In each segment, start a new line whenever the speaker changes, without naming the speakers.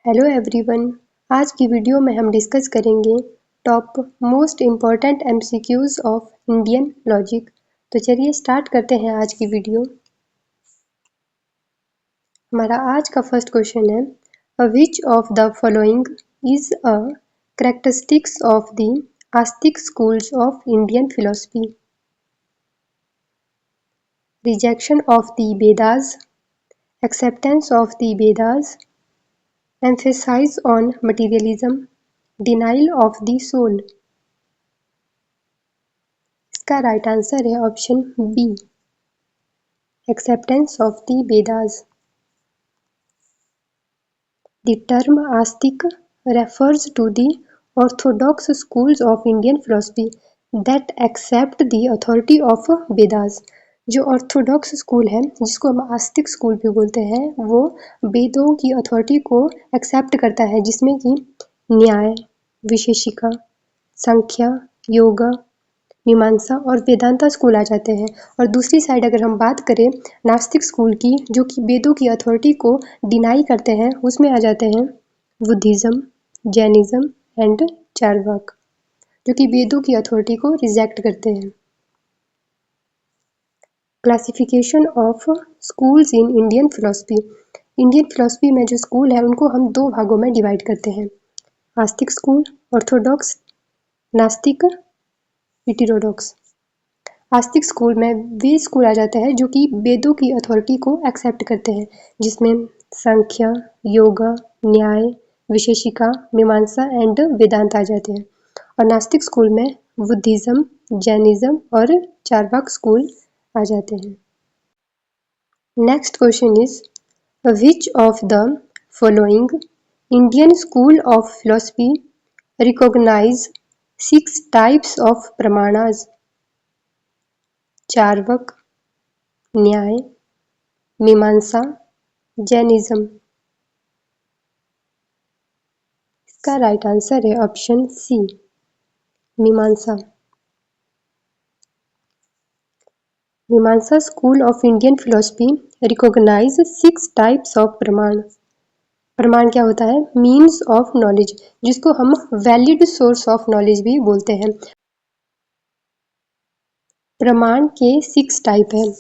Hello everyone. आज की video में हम डिस्कस करेंगे top most important MCQs of Indian logic. तो चलिए स्टार्ट करते हैं आज की वीडियो। हमारा आज का फर्स्ट क्वेश्चन है which of the following is a characteristics of the Astik schools of Indian philosophy? Rejection of the Vedas, acceptance of the Vedas, emphasis on materialism, denial of the soul। इसका राइट आंसर है option B, acceptance of the Vedas. The term Astic refers to the orthodox schools of Indian philosophy that accept the authority of Vedas। जो Orthodox school है जिसको हम आस्तिक school भी बोलते हैं वो वेदों की अथॉरिटी को एक्सेप्ट करता है, जिसमें कि न्याय, विशेषिका, संख्या, योगा, मीमांसा और वेदांता स्कूल आ जाते हैं। और दूसरी साइड अगर हम बात करें नास्तिक स्कूल की, जो कि वेदों की अथॉरिटी को डिनाई करते हैं, उसमें आ जाते हैं बुद्धिज्म, जैनिज्म एंड चारवाक, जो कि वेदों की अथॉरिटी को रिजेक्ट करते हैं। Classification of schools in Indian philosophy. Indian philosophy में जो स्कूल है उनको हम दो भागों में डिवाइड करते हैं, आस्तिक स्कूल, ऑर्थोडॉक्स, नास्तिक, हेटेरोडॉक्स। आस्तिक स्कूल में वे स्कूल आ जाते हैं जो कि वेदों की अथॉरिटी को एक्सेप्ट करते हैं, जिसमें संख्या, योगा, न्याय, विशेषिका, मीमांसा एंड वेदांत आ जाते हैं। और नास्तिक स्कूल में बुद्धिज्म, जैनिज्म और चारवाक स्कूल आ जाते हैं। Next question is which of the following Indian school of philosophy recognise 6 types of pramanas? Charvaka, Nyaya, Mimamsa, Jainism. इसका राइट आंसर है option C, Mimamsa. Mimamsa school of Indian philosophy recognise 6 types of pramana. Pramana क्या होता है? मीन्स ऑफ नॉलेज, जिसको हम वैलिड सोर्स ऑफ नॉलेज भी बोलते हैं। प्रमाण के 6 टाइप हैं।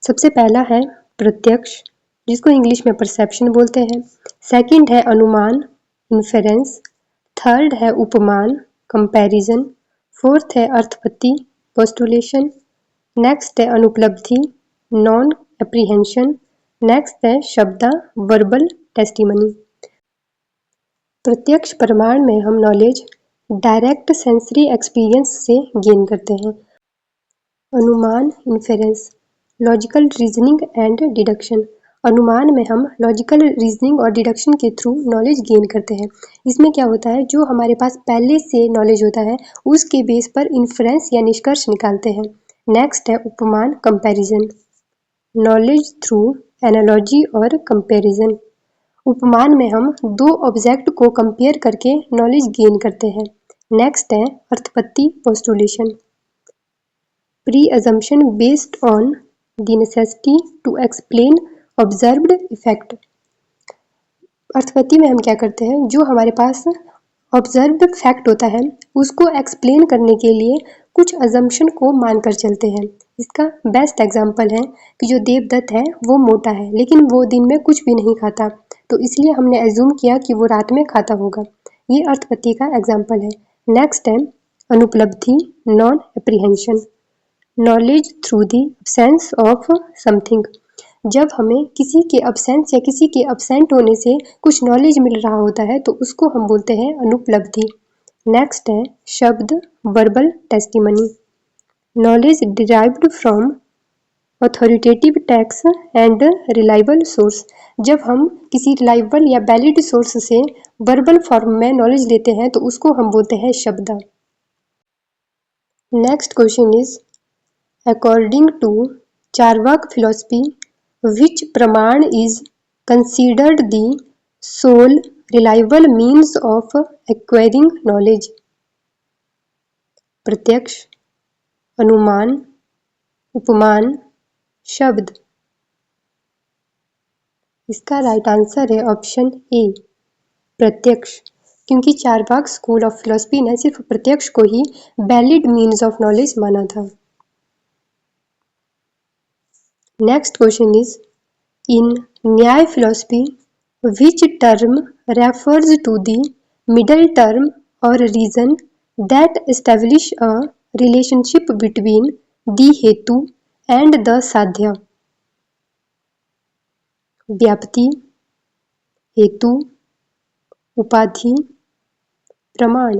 सबसे पहला है प्रत्यक्ष, जिसको इंग्लिश में परसेप्शन बोलते हैं। सेकंड है अनुमान, इन्फेरेंस। थर्ड है उपमान, कंपैरिजन। फोर्थ है अर्थपत्ति, पोस्टुलेशन। नेक्स्ट है अनुपलब्धि, नॉन एप्रीहेंशन। नेक्स्ट है शब्दा, वर्बल टेस्टिमनी। प्रत्यक्ष प्रमाण में हम नॉलेज डायरेक्ट सेंसरी एक्सपीरियंस से गेन करते हैं। अनुमान, inference, logical reasoning and deduction. अनुमान में हम लॉजिकल रीजनिंग और डिडक्शन के थ्रू नॉलेज गेन करते हैं। इसमें क्या होता है, जो हमारे पास पहले से नॉलेज होता है उसके बेस पर इन्फरेंस या निष्कर्ष निकालते हैं। नेक्स्ट है उपमान, कंपैरिजन, नॉलेज थ्रू एनालॉजी और कंपैरिजन। उपमान में हम दो ऑब्जेक्ट को कंपेयर करके नॉलेज गेन करते हैं। नेक्स्ट है अर्थपत्ति, पोस्टुलेशन, pre-assumption based on the necessity to explain observed effect। अर्थपत्ति में हम क्या करते हैं, जो हमारे पास ऑब्जर्व्ड फैक्ट होता है उसको एक्सप्लेन करने के लिए कुछ अजम्पशन को मानकर चलते हैं। इसका बेस्ट एग्जांपल है कि जो देवदत्त है वो मोटा है लेकिन वो दिन में कुछ भी नहीं खाता, तो इसलिए हमने एज्यूम किया कि वो रात में खाता होगा। ये अर्थपत्ति का एग्जाम्पल है। नेक्स्ट है अनुपलब्धि, non apprehension, knowledge through the absence of something. जब हमें किसी के एब्सेंस या किसी के एब्सेंट होने से कुछ नॉलेज मिल रहा होता है तो उसको हम बोलते हैं अनुपलब्धि। नेक्स्ट है शब्द, verbal testimony, knowledge derived from authoritative text and reliable source. जब हम किसी रिलायबल या वैलिड सोर्स से वर्बल फॉर्म में नॉलेज लेते हैं तो उसको हम बोलते हैं शब्द। Next question is according to Charvak philosophy, which praman is considered the sole reliable means of acquiring knowledge? प्रत्यक्ष, अनुमान, उपमान, शब्द। इसका राइट आंसर है ऑप्शन ए, प्रत्यक्ष, क्योंकि चारबाग स्कूल ऑफ फिलॉसफी ने सिर्फ प्रत्यक्ष को ही वैलिड मीन्स ऑफ नॉलेज माना था। नेक्स्ट क्वेश्चन इज इन न्याय philosophy which term refers to the middle term or reason that establish a relationship between the hetu and the sadhya? व्याप्ति, हेतु, उपाधि, प्रमाण।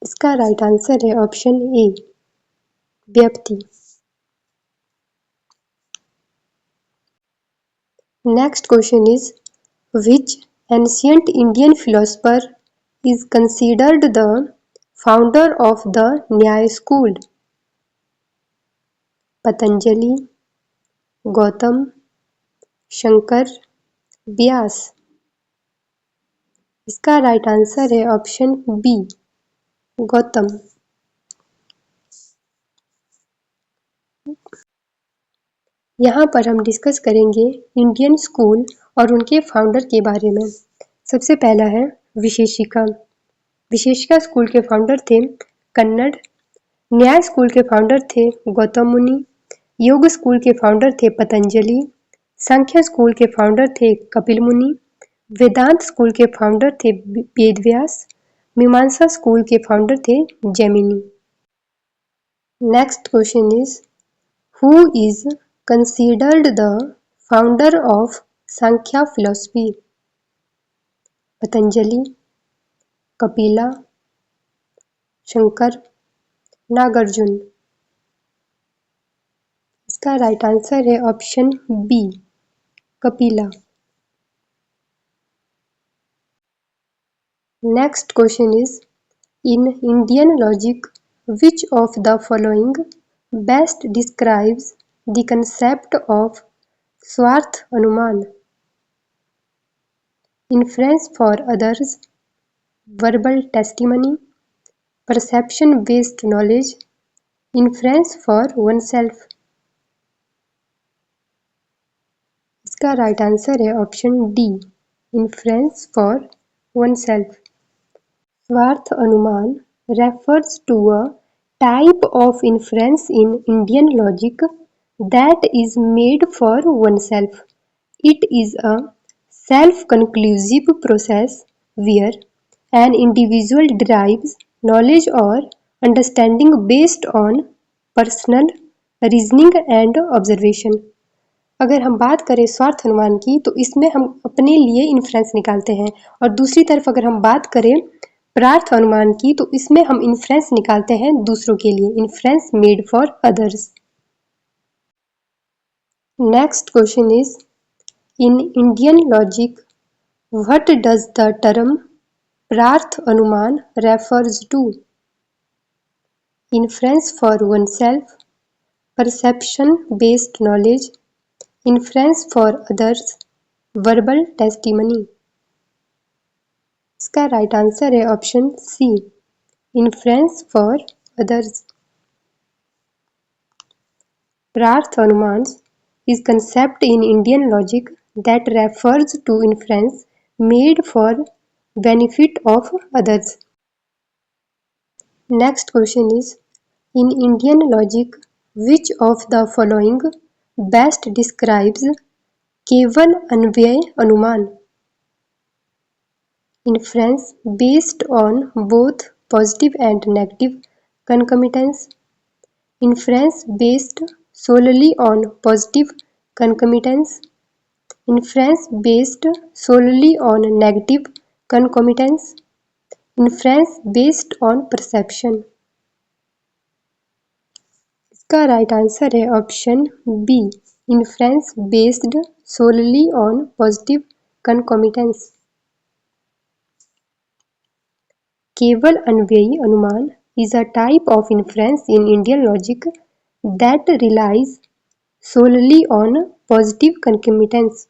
इसका राइट आंसर है ऑप्शन ए, व्याप्ति। Next question is which ancient Indian philosopher is considered the founder of the Nyaya school? Patanjali, Gautam, Shankar, Vyas. इसका right answer है option B, Gautam. यहाँ पर हम डिस्कस करेंगे इंडियन स्कूल और उनके फाउंडर के बारे में। सबसे पहला है विशेषिका। विशेषिका स्कूल के फाउंडर थे कन्नड़। न्याय स्कूल के फाउंडर थे गौतम मुनि। योग स्कूल के फाउंडर थे पतंजलि। सांख्य स्कूल के फाउंडर थे कपिल मुनि। वेदांत स्कूल के फाउंडर थे वेदव्यास। मीमांसा स्कूल के फाउंडर थे Jaimini. Next question is who is considered the founder of Sankhya philosophy? Patanjali, Kapila, Shankar, Nagarjuna. इसका राइट आंसर है option B, Kapila. Next question is in Indian logic which of the following best describes the concept of स्वार्थ अनुमान? Inference for others, verbal testimony, perception based knowledge, inference for oneself। इसका right answer है option D, inference for oneself। स्वार्थ अनुमान refers to a type of inference in Indian logic that is made for oneself. It is a self-conclusive process where an individual derives knowledge or understanding based on personal reasoning and observation। अगर हम बात करें स्वार्थ अनुमान की तो इसमें हम अपने लिए इन्फ्रेंस निकालते हैं, और दूसरी तरफ अगर हम बात करें परार्थ अनुमान की तो इसमें हम इन्फ्रेंस निकालते हैं दूसरों के लिए, inference made for others. Next question is in Indian logic what does the term parartha anumana refers to? Inference for oneself, perception based knowledge, inference for others, verbal testimony। इसका राइट आंसर है option C, inference for others. Parartha anumana is concept in Indian logic that refers to inference made for benefit of others। Next question is in Indian logic which of the following best describes केवल अन्वय अनुमान? Inference based on both positive and negative concomitance, inference based solely on positive concomitance, inference based solely on negative concomitance, inference based on perception। इसका right answer है option B, inference based solely on positive concomitance। केवल अन्वयी अनुमान is a type of inference in Indian logic that relies solely on positive concomitance।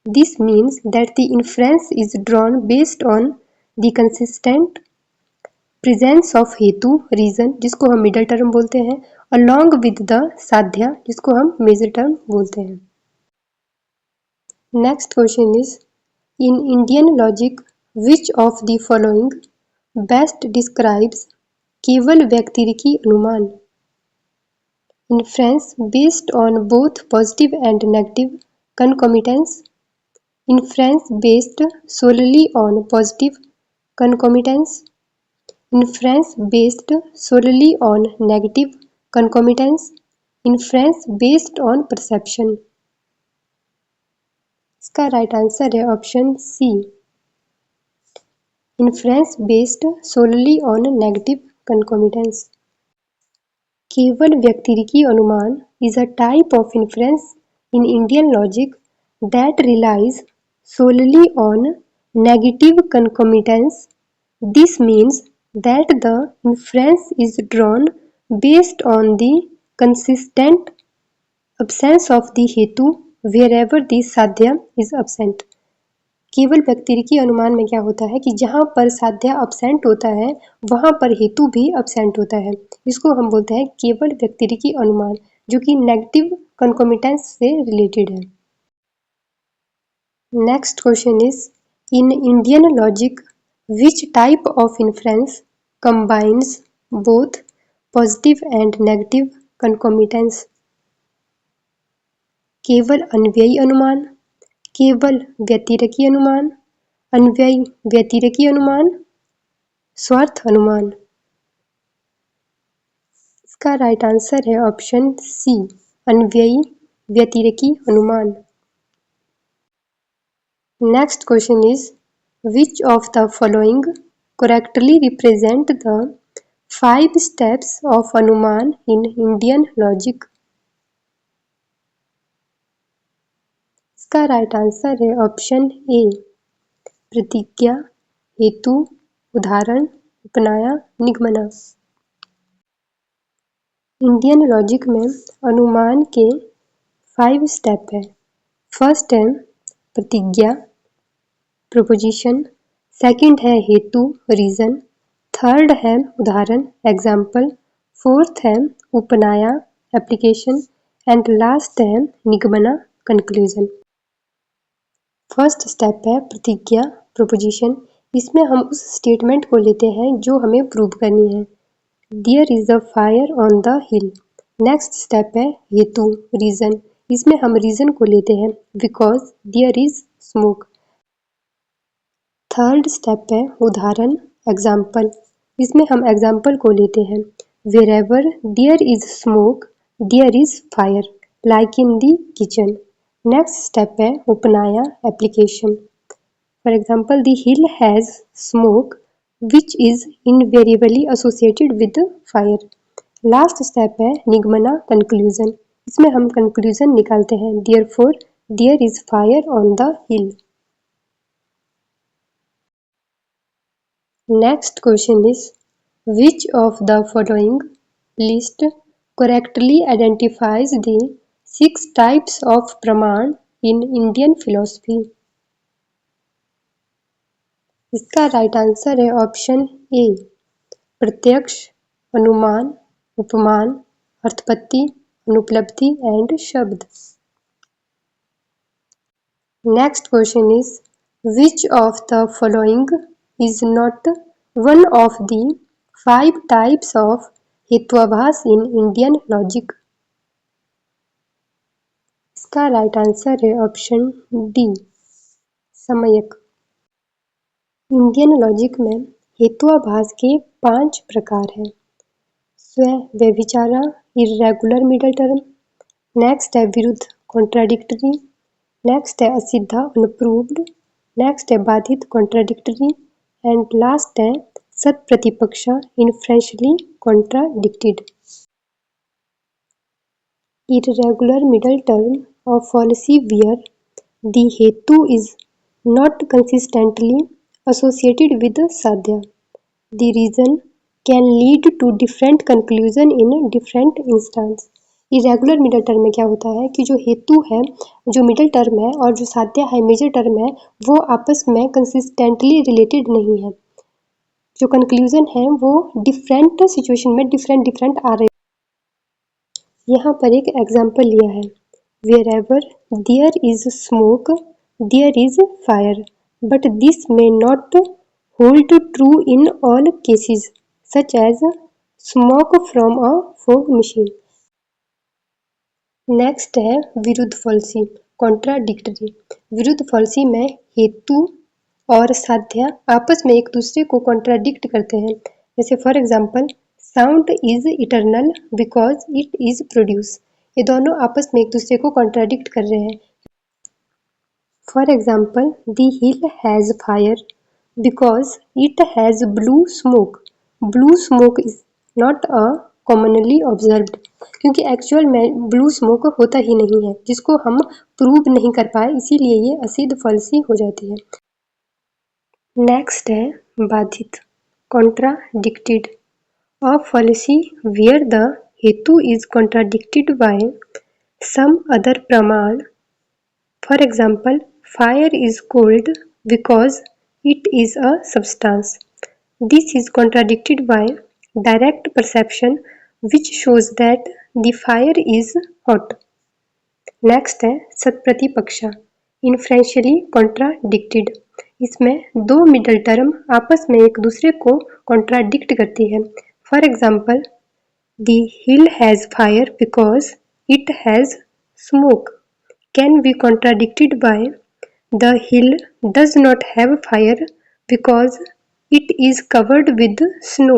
This means that the inference is drawn based on the consistent presence of hetu reason जिसको हम middle term बोलते हैं along with the साध्या जिसको हम major term बोलते हैं। Next question is, in Indian logic, which of the following best describes केवल व्यतिरेकी अनुमान? Inference based on both positive and negative concomitance. Inference based solely on positive concomitance. Inference based solely on negative concomitance. Inference based on perception. इसका right answer है option C, inference based solely on negative concomitance. केवल व्यतिरेकी अनुमान is a type of inference in Indian logic that relies solely on negative concomitance. This means that the inference is drawn based on the consistent absence of the hetu wherever the sadhya is absent. केवल व्यतिरेकी अनुमान में क्या होता है कि जहाँ पर साध्य अब्सेंट होता है वहाँ पर हेतु भी अब्सेंट होता है। इसको हम बोलते हैं केवल व्यतिरेकी अनुमान, जो कि नेगेटिव कंकोमिटेंस से रिलेटेड है। Next question is, in Indian logic which type of inference combines both positive and negative concomitance? केवल अन्वयी अनुमान, केवल व्यतिरेकी अनुमान, अन्वयी व्यतिरेकी अनुमान, स्वार्थ अनुमान। इसका राइट आंसर है ऑप्शन सी, अन्वयी व्यतिरेकी अनुमान। Next question is, which of the following correctly represent the 5 steps of अनुमान इन इंडियन लॉजिक? इसका राइट आंसर है ऑप्शन ए, प्रतिज्ञा, हेतु, उदाहरण, उपनाया, निगमना। इंडियन लॉजिक में अनुमान के 5 स्टेप है। फर्स्ट है प्रतिज्ञा, प्रोपोजिशन। सेकंड है हेतु, रीजन। थर्ड है उदाहरण, एग्जाम्पल। फोर्थ है उपनाया, एप्लीकेशन। एंड लास्ट है निगमना, कंक्लूजन। फर्स्ट स्टेप है प्रतिज्ञा, प्रोपोजिशन। इसमें हम उस स्टेटमेंट को लेते हैं जो हमें प्रूव करनी है। There is a fire on the hill. Next step है हेतु, रीजन। इसमें हम रीजन को लेते हैं because there is smoke. Third step है उदाहरण, एग्जाम्पल। इसमें हम एग्जाम्पल को लेते हैं wherever there is smoke there is fire, like in the kitchen. Next step है उपनाया, application. For example, the hill has smoke which is invariably associated with fire. Last step है निगमना, कंक्लूजन। इसमें हम कंक्लूजन निकालते हैं therefore there is fire on the hill. Next question is, which of the following list correctly identifies the 6 types of pramana in Indian philosophy? इसका right answer है option A, प्रत्यक्ष, अनुमान, उपमान, अर्थपत्ति, अनुपलब्धि एंड शब्द। Next question is, which of the following is not one of the 5 types of hetvabhasa in Indian logic? इसका right answer है ऑप्शन डी, समयक। इंडियन लॉजिक में हेत्वाभास के 5 प्रकार हैं। स्व व्यभिचारा, इर्रेगुलर मिडल टर्म। नेक्स्ट है विरुद्ध, कॉन्ट्राडिक्टरी। नेक्स्ट है असिद्धा, अनप्रूव्ड। नेक्स्ट है बाधित, कॉन्ट्राडिक्टरी। एंड लास्ट है सत प्रतिपक्षा, इनफ्रेंशली contradicted. Irregular middle term of fallacy where the hetu is not consistently associated with sadhya. The reason can lead to different conclusion in different instance. Irregular middle term में क्या होता है कि जो हेतु है, जो मिडल टर्म है और जो साध्य है, मेजर टर्म है, वो आपस में कंसिस्टेंटली रिलेटेड नहीं है। जो कंक्लूजन है वो डिफरेंट सिचुएशन में डिफरेंट आ रहे हैं। यहाँ पर एक एग्जाम्पल लिया है, wherever there is smoke there is fire, but this may not hold true in all cases, such as smoke from a fog machine. Next है विरुद्ध फॉल्सी, कॉन्ट्राडिक्टरी। विरुद्ध फॉल्सी में हेतु और साध्य आपस में एक दूसरे को कॉन्ट्राडिक्ट करते हैं। जैसे for example, sound is eternal because it is produce. ये दोनों आपस में एक दूसरे को कॉन्ट्राडिक्ट कर रहे हैं। For example, the hill has fire because it has blue smoke. Blue smoke is not a commonly observed, क्योंकि एक्चुअल में ब्लू स्मोक होता ही नहीं है, जिसको हम प्रूव नहीं कर पाए, इसीलिए ये असिद्ध फॉल्सी हो जाती है। नेक्स्ट है बाधित, contradicted. A fallacy where the hetu is contradicted by some other pramana. For example, fire is cold because it is a substance. This is contradicted by direct perception, which shows that the fire is hot. Next है सत्प्रतिपक्षा, इन्फ्रेंशियली contradicted. इसमें दो middle term आपस में एक दूसरे को contradict करती है। For example, the hill has fire because it has smoke can be contradicted by the hill does not have fire because it is covered with snow.